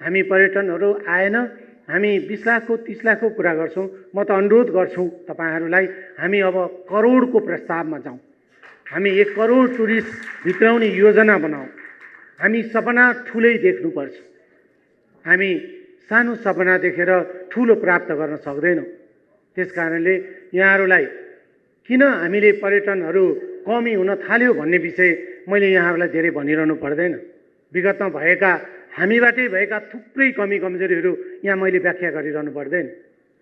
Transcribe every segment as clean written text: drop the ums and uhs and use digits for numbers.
हामी पर्यटनहरू आएन, हामी 20 लाखको 30 लाखको कुरा गर्छौँ। म त अनुरोध गर्छु तपाईहरूलाई, हामी अब करोडको प्रस्तावमा जाउँ। हामी 1 करोड टुरिस्ट भित्राउने योजना बनाऊ। हामी सपना ठुलै देख्नुपर्छ। हामी सानो सपना देखेर ठुलो प्राप्त गर्न सक्दैनौँ। त्यसकारणले यहाँहरूलाई किन हामीले पर्यटनहरू कमी हुन थाल्यो भन्ने विषय मैले यहाँहरूलाई धेरै भनिरहनु पर्दैन। विगतमा भएका हामीबाटै भएका थुप्रै कमी कमजोरीहरू यहाँ मैले व्याख्या गरिरहनु पर्दैन,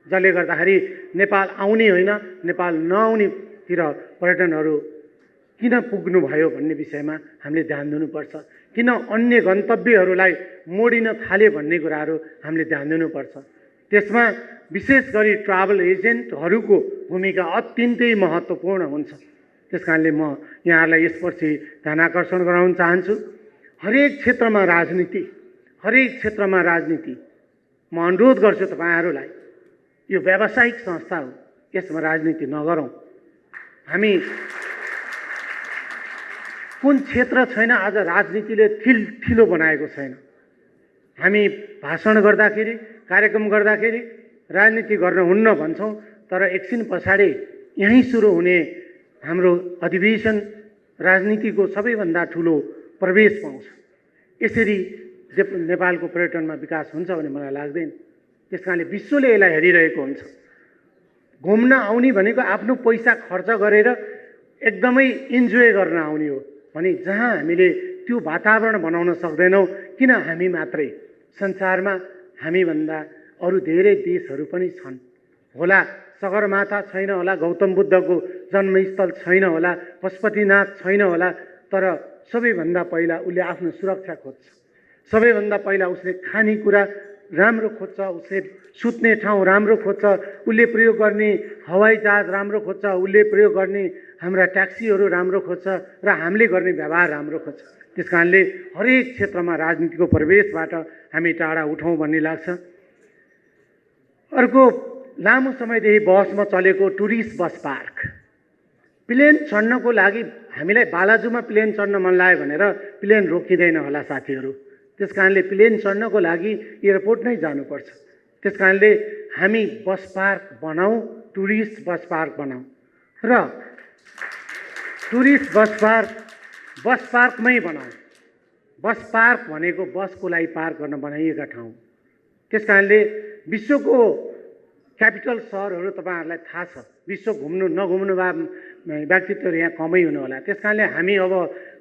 जसले गर्दाखेरि नेपाल आउने होइन नेपाल नआउनेतिर पर्यटनहरू किन पुग्नु भयो भन्ने विषयमा हामीले ध्यान दिनुपर्छ। किन अन्य गन्तव्यहरूलाई मोडिन थाल्यो भन्ने कुराहरू हामीले ध्यान दिनुपर्छ। त्यसमा विशेष गरी ट्राभल एजेन्टहरूको भूमिका अत्यन्तै महत्त्वपूर्ण हुन्छ। त्यसकारणले म यहाँहरूलाई यसपछि ध्यान आकर्षण गराउन चाहन्छु। हरेक क्षेत्रमा राजनीति म अनुरोध गर्छु तपाईहरूलाई, यो व्यावसायिक संस्था हो, यसमा राजनीति नगरौँ। हामी कुन क्षेत्र छैन आज राजनीतिले ठिलो बनाएको छैन। हामी भाषण गर्दाखेरि कार्यक्रम गर्दाखेरि राजनीति गर्न हुन्न भन्छौँ, तर एकछिन पछाडि यहीँ सुरु हुने हाम्रो अधिवेशन राजनीतिको सबैभन्दा ठुलो प्रवेश पाउँछ। यसरी नेपालको पर्यटनमा विकास हुन्छ भन्ने मलाई लाग्दैन। त्यसकारणले विश्वले यसलाई हेरिरहेको हुन्छ। घुम्न आउने भनेको आफ्नो पैसा खर्च गरेर एकदमै इन्जोय गर्न आउने हो भने जहाँ हामीले त्यो वातावरण बनाउन सक्दैनौँ, किन हामी मात्रै? संसारमा हामीभन्दा अरू धेरै देशहरू पनि छन् होला। सगरमाथा छैन होला, गौतम बुद्धको जन्मस्थल छैन होला, पशुपतिनाथ छैन होला, तर सबैभन्दा पहिला उसले आफ्नो सुरक्षा खोज्छ। सबैभन्दा पहिला उसले खानेकुरा राम्रो खोज्छ, उसले सुत्ने ठाउँ राम्रो खोज्छ, उसले प्रयोग गर्ने हवाईजहाज राम्रो खोज्छ, उसले प्रयोग गर्ने हाम्रा ट्याक्सीहरू राम्रो खोज्छ र हामीले गर्ने व्यवहार राम्रो खोज्छ। त्यसकारणले हरेक क्षेत्रमा राजनीतिको प्रवेशबाट हामी टाढा उठौँ भन्ने लाग्छ। अर्को, लामो समयदेखि बहसमा चलेको टुरिस्ट बस पार्क। प्लेन चढ्नको लागि हामीलाई बालाजुमा प्लेन चढ्न मन लाग्यो भनेर प्लेन रोकिँदैन होला साथीहरू। त्यसकारणले प्लेन चढ्नको लागि एयरपोर्ट नै जानुपर्छ। त्यसकारणले हामी बस पार्क बनाऊ, टुरिस्ट बस पार्क बनाऊ र टुरिस्ट बस पार्कमै बनाऊ। बस पार्क भनेको बसको लागि पार्क गर्न बनाइएका ठाउँ। त्यसकारणले विश्वको क्यापिटल सहरहरू तपाईँहरूलाई थाहा छ, विश्व घुम्नु नघुम्नु व्यक्तित्वहरू यहाँ कमै हुनु होला। त्यसकारणले हामी अब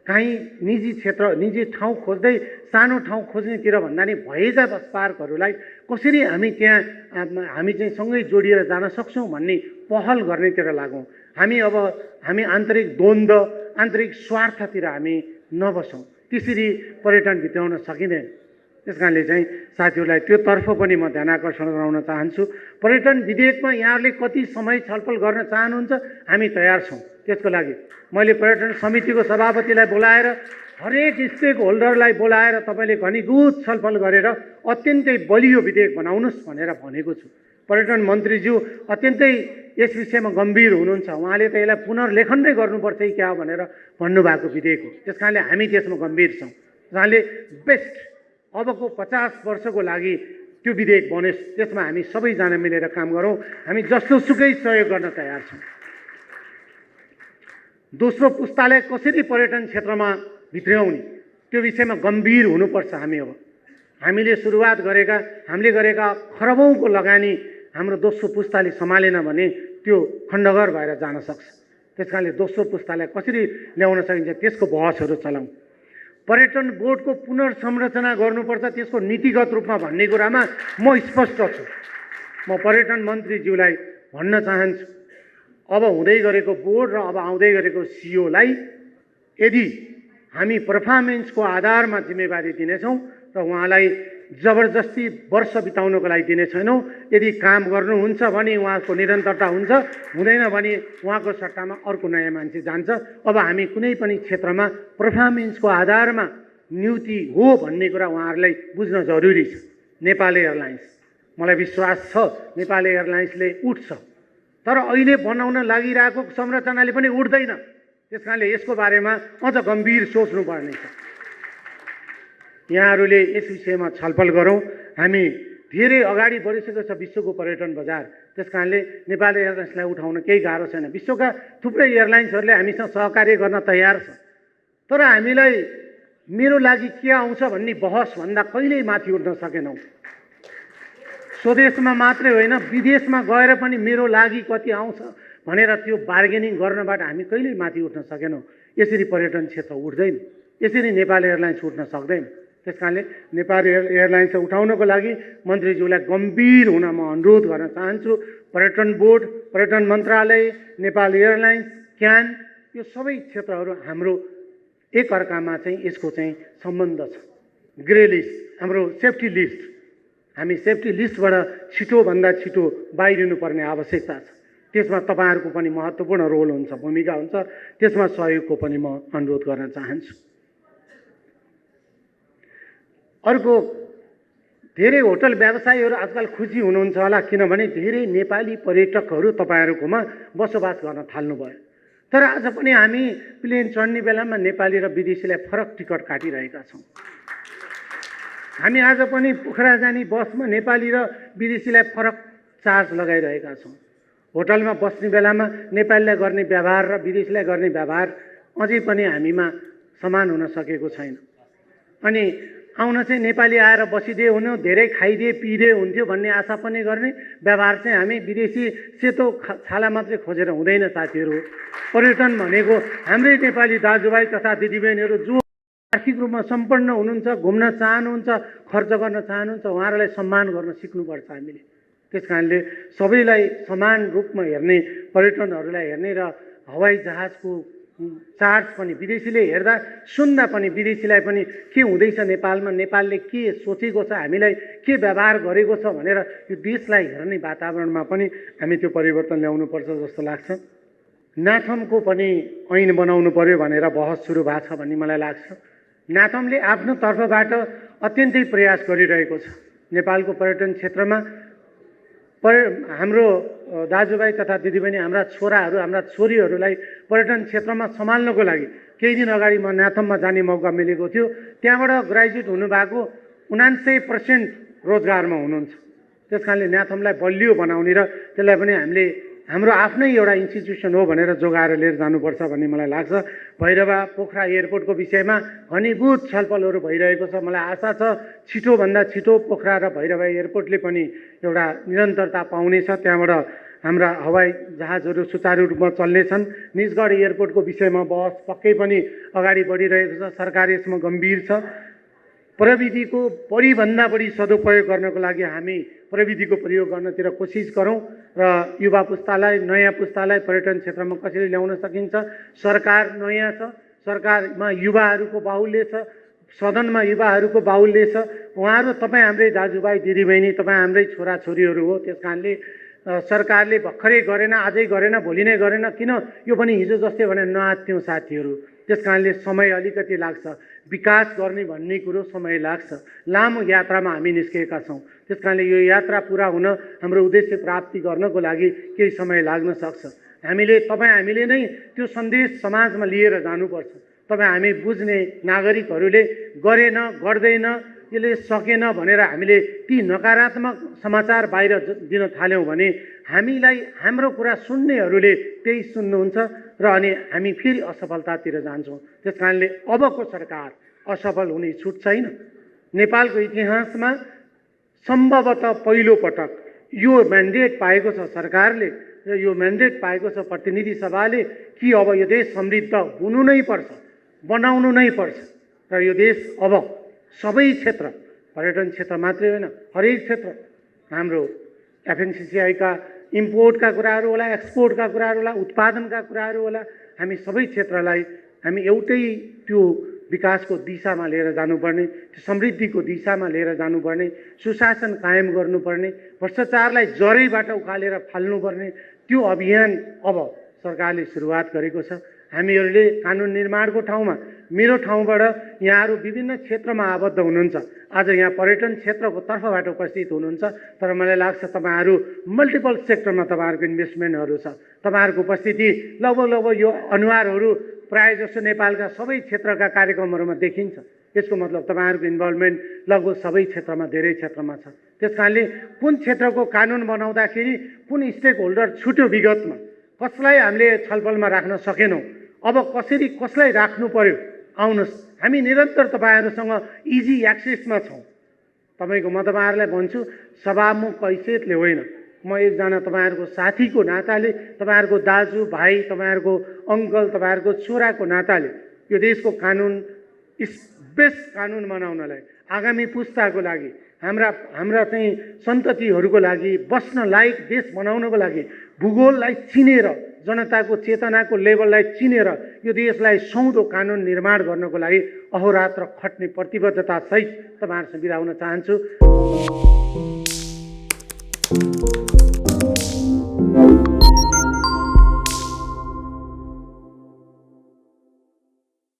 काहीँ निजी ठाउँ खोज्दै सानो ठाउँ खोज्नेतिर भन्दा नि भएका बस पार्कहरूलाई कसरी हामी चाहिँ सँगै जोडिएर जान सक्छौँ भन्ने पहल गर्नेतिर लागौँ। हामी आन्तरिक द्वन्द्व, आन्तरिक स्वार्थतिर हामी नबसौँ। त्यसरी पर्यटन भित्राउन सकिँदैन। त्यसकारणले चाहिँ साथीहरूलाई त्योतर्फ पनि म ध्यान आकर्षण गराउन चाहन्छु। पर्यटन विधेयकमा यहाँहरूले कति समय छलफल गर्न चाहनुहुन्छ, हामी तयार छौँ त्यसको लागि। मैले पर्यटन समितिको सभापतिलाई बोलाएर हरेक स्टेक होल्डरलाई बोलाएर तपाईँले घनीभूत छलफल गरेर अत्यन्तै बलियो विधेयक बनाउनुहोस् भनेर भनेको छु। पर्यटन मन्त्रीज्यू अत्यन्तै यस विषयमा गम्भीर हुनुहुन्छ। उहाँले त यसलाई पुनर्लेखन नै गर्नुपर्छ कि क्या भनेर भन्नुभएको विधेयक हो। त्यसकारणले हामी त्यसमा गम्भीर छौँ। उहाँले बेस्ट अबको 50 वर्षको लागि त्यो विधेयक बन्योस्, त्यसमा हामी सबैजना मिलेर काम गरौँ। हामी जस्तोसुकै सहयोग गर्न तयार छौँ। दोस्रो पुस्तालाई कसरी पर्यटन क्षेत्रमा भित्र्याउने त्यो विषयमा गम्भीर हुनुपर्छ। हामीले गरेका खरबौँको लगानी हाम्रो दोस्रो पुस्ताले सम्हालेन भने त्यो खण्डगर भएर जान सक्छ। त्यसकारणले दोस्रो पुस्तालाई कसरी ल्याउन सकिन्छ त्यसको बहसहरू चलाउँ। पर्यटन बोर्डको पुनर्संरचना गर्नुपर्छ, त्यसको नीतिगत रूपमा भन्ने कुरामा म स्पष्ट छु। म पर्यटन मन्त्रीज्यूलाई भन्न चाहन्छु, अब हुँदै गरेको बोर्ड र अब आउँदै गरेको सिओलाई यदि हामी पर्फर्मेन्सको आधारमा जिम्मेवारी दिनेछौँ र उहाँलाई जबरजस्ती वर्ष बिताउनको लागि दिने छैनौँ। यदि काम गर्नुहुन्छ भने उहाँको निरन्तरता हुन्छ, हुँदैन भने उहाँको सट्टामा अर्को नयाँ मान्छे जान्छ। अब हामी कुनै पनि क्षेत्रमा पर्फर्मेन्सको आधारमा नियुक्ति हो भन्ने कुरा उहाँहरूलाई बुझ्न जरुरी छ। नेपाल एयरलाइन्स, मलाई विश्वास छ नेपाल एयरलाइन्सले उठ्छ, तर अहिले बनाउन लागिरहेको संरचनाले पनि उठ्दैन। त्यसकारणले यसको बारेमा अझ गम्भीर सोच्नुपर्ने छ। यहाँहरूले यस विषयमा छलफल गरौँ। हामी धेरै अगाडि बढिसकेको छ विश्वको पर्यटन बजार, त्यस कारणले नेपाल एयरलाइन्सलाई उठाउन केही गाह्रो छैन। विश्वका थुप्रै एयरलाइन्सहरूले हामीसँग सहकार्य गर्न तयार छ, तर हामीलाई मेरो लागि के आउँछ भन्ने बहसभन्दा कहिल्यै माथि उठ्न सकेनौँ। स्वदेशमा मात्रै होइन, विदेशमा गएर पनि मेरो लागि कति आउँछ भनेर त्यो बार्गेनिङ गर्नबाट हामी कहिल्यै माथि उठ्न सकेनौँ। यसरी पर्यटन क्षेत्र उठ्दैन, यसरी नेपाल एयरलाइन्स उठ्न सक्दैन। त्यस कारणले नेपाल एयरलाइन्स उठाउनको लागि मन्त्रीज्यूलाई गम्भीर हुन म अनुरोध गर्न चाहन्छु। पर्यटन बोर्ड, पर्यटन मन्त्रालय, नेपाल एयरलाइन्स, क्यान, यो सबै क्षेत्रहरू हाम्रो एकअर्कामा चाहिँ यसको चाहिँ सम्बन्ध छ। ग्रे लिस्ट, हाम्रो सेफ्टी लिस्ट, हामी सेफ्टी लिस्टबाट छिटोभन्दा छिटो बाहिरिनुपर्ने आवश्यकता छ। त्यसमा तपाईँहरूको पनि महत्त्वपूर्ण रोल हुन्छ, भूमिका हुन्छ, त्यसमा सहयोगको पनि म अनुरोध गर्न चाहन्छु। अर्को, धेरै होटल व्यवसायीहरू आजकल खुसी हुनुहुन्छ होला, किनभने धेरै नेपाली पर्यटकहरू तपाईँहरूकोमा बसोबास गर्न थाल्नुभयो। तर आज पनि हामी प्लेन चढ्ने बेलामा नेपाली र विदेशीलाई फरक टिकट काटिरहेका छौँ। हामी आज पनि पोखरा जाने बसमा नेपाली र विदेशीलाई फरक चार्ज लगाइरहेका छौँ। होटलमा बस्ने बेलामा नेपालीलाई गर्ने व्यवहार र विदेशीलाई गर्ने व्यवहार अझै पनि हामीमा समान हुन सकेको छैन। अनि आउन चाहिँ नेपाली आएर बसिदिए हुन्थ्यो, धेरै खाइदिए पिइदिए हुन्थ्यो भन्ने आशा पनि गर्ने व्यवहार चाहिँ हामी विदेशी सेतो छाला मात्रै खोजेर हुँदैन साथीहरू। पर्यटन भनेको हाम्रै नेपाली दाजुभाइ तथा दिदीबहिनीहरू जो आर्थिक रूपमा सम्पन्न हुनुहुन्छ, घुम्न चाहनुहुन्छ, खर्च गर्न चाहनुहुन्छ, उहाँहरूलाई सम्मान गर्न सिक्नुपर्छ हामीले। त्यस कारणले सबैलाई समान रूपमा हेर्ने, पर्यटनहरूलाई हेर्ने र हवाई जहाजको चार्ज पनि विदेशीले हेर्दा सुन्दा पनि विदेशीलाई पनि के हुँदैछ नेपालमा, नेपालले के सोचेको छ, हामीलाई के व्यवहार गरेको छ भनेर यो देशलाई हेर्ने वातावरणमा पनि हामी त्यो परिवर्तन ल्याउनुपर्छ जस्तो लाग्छ। नाथमको पनि ऐन बनाउनु पर्यो भनेर बहस सुरु भएको छ भन्ने मलाई लाग्छ। नाथमले आफ्नो तर्फबाट अत्यन्तै प्रयास गरिरहेको छ। नेपालको पर्यटन क्षेत्रमा हाम्रो दाजुभाइ तथा दिदीबहिनी, हाम्रा छोराहरू, हाम्रा छोरीहरूलाई पर्यटन क्षेत्रमा सम्हाल्नको लागि केही दिन अगाडि म नाथममा जाने मौका मिलेको थियो। त्यहाँबाट ग्रेजुएट हुनुभएको 79% रोजगारमा हुनुहुन्छ। त्यस कारणले नाथमलाई बलियो बनाउने र त्यसलाई पनि हामीले हाम्रो आफ्नै एउटा इन्स्टिट्युसन हो भनेर जोगाएर लिएर जानुपर्छ भन्ने मलाई लाग्छ। भैरवा पोखरा एयरपोर्टको विषयमा घनीभूत छलफलहरू भइरहेको छ। मलाई आशा छ छिटोभन्दा छिटो पोखरा र भैरवा एयरपोर्टले पनि एउटा निरन्तरता पाउनेछ। त्यहाँबाट हाम्रा हवाई जहाजहरू सुचारू रूपमा चल्नेछन्। निजगढ एयरपोर्टको विषयमा बहस पक्कै पनि अगाडि बढिरहेको छ। सरकार यसमा गम्भीर छ। प्रविधिको बढीभन्दा बढी सदुपयोग गर्नको लागि हामी प्रविधिको प्रयोग गर्नतिर कोसिस गरौँ र युवा पुस्तालाई, नयाँ पुस्तालाई पर्यटन क्षेत्रमा कसरी ल्याउन सकिन्छ। सरकार नयाँ छ, सरकारमा युवाहरूको बाहुल्य छ, सदनमा युवाहरूको बाहुल्य छ। उहाँहरू तपाईँ हाम्रै दाजुभाइ दिदीबहिनी, तपाईँ हाम्रै छोराछोरीहरू हो। त्यस कारणले सरकारले भर्खरै गरेन, आजै गरेन, भोलि नै गरेन, किन यो पनि हिजो जस्तै भनेर नआत्तियौँ साथीहरू। त्यस कारणले समय अलिकति लाग्छ। विकास गर्ने भन्ने कुरो समय लाग्छ। लामो यात्रामा हामी निस्केका छौँ। त्यस कारणले यो यात्रा पुरा हुन, हाम्रो उद्देश्य प्राप्ति गर्नको लागि केही समय लाग्न सक्छ। हामीले नै त्यो सन्देश समाजमा लिएर जानुपर्छ। हामी बुझ्ने नागरिकहरूले गरेन, गर्दैन, यसले सकेन भनेर हामीले ती नकारात्मक समाचार बाहिर दिन थाल्यौँ भने हामीलाई हाम्रो कुरा सुन्नेहरूले त्यही सुन्नुहुन्छ र अनि हामी फेरि असफलतातिर जान्छौँ। त्यस कारणले अबको सरकार असफल हुने छुट छैन। नेपालको इतिहासमा सम्भवतः पहिलो पटक यो म्यान्डेट पाएको छ सरकारले र यो म्यान्डेट पाएको छ प्रतिनिधि सभाले कि अब यो देश समृद्ध हुनु नै पर्छ, बनाउनु नै पर्छ र यो देश अब सबै क्षेत्र, पर्यटन क्षेत्र मात्रै होइन, हरेक क्षेत्र, हाम्रो एफएनसिसिआईका इम्पोर्टका कुराहरू होला, एक्सपोर्टका कुराहरू होला, उत्पादनका कुराहरू होला, हामी सबै क्षेत्रलाई हामी एउटै त्यो विकासको दिशामा लिएर जानुपर्ने, त्यो समृद्धिको दिशामा लिएर जानुपर्ने, सुशासन कायम गर्नुपर्ने, भ्रष्टाचारलाई जरैबाट उखालेर फाल्नुपर्ने त्यो अभियान अब सरकारले सुरुवात गरेको छ। हामीहरूले कानुन निर्माणको ठाउँमा, मेरो ठाउँबाट यहाँहरू विभिन्न क्षेत्रमा आबद्ध हुनुहुन्छ। आज यहाँ पर्यटन क्षेत्रको तर्फबाट उपस्थित हुनुहुन्छ, तर मलाई लाग्छ तपाईँहरू मल्टिपल सेक्टरमा तपाईँहरूको इन्भेस्टमेन्टहरू छ। तपाईँहरूको उपस्थिति लगभग यो अनुहारहरू प्रायः जसो नेपालका सबै क्षेत्रका कार्यक्रमहरूमा देखिन्छ। यसको मतलब तपाईँहरूको इन्भल्भमेन्ट लगभग सबै क्षेत्रमा धेरै क्षेत्रमा छ। त्यस कारणले कुन क्षेत्रको कानुन बनाउँदाखेरि कुन स्टेक होल्डर छुट्यो विगतमा कसलाई हामीले छलफलमा राख्न सकेनौँ, अब कसरी कसलाई राख्नु पर्यो, आउनुहोस् हामी निरन्तर तपाईँहरूसँग इजी एक्सेसमा छौँ। तपाईँको म तपाईँहरूलाई भन्छु सभामुख हैसियतले होइन, म एकजना तपाईँहरूको साथीको नाताले, तपाईँहरूको दाजु भाइ, तपाईँहरूको अङ्कल, तपाईँहरूको छोराको नाताले यो देशको कानुन बेस्ट कानुन बनाउनलाई आगामी पुस्ताको लागि हाम्रा चाहिँ सन्ततिहरूको लागि बस्न लायक देश बनाउनको लागि भूगोललाई चिनेर जनताको चेतनाको लेभललाई चिनेर यो देशलाई सुहाउँदो कानुन निर्माण गर्नको लागि अहोरात्र खट्ने प्रतिबद्धता सहित तपाईँहरूसँग बिदा हुन चाहन्छु।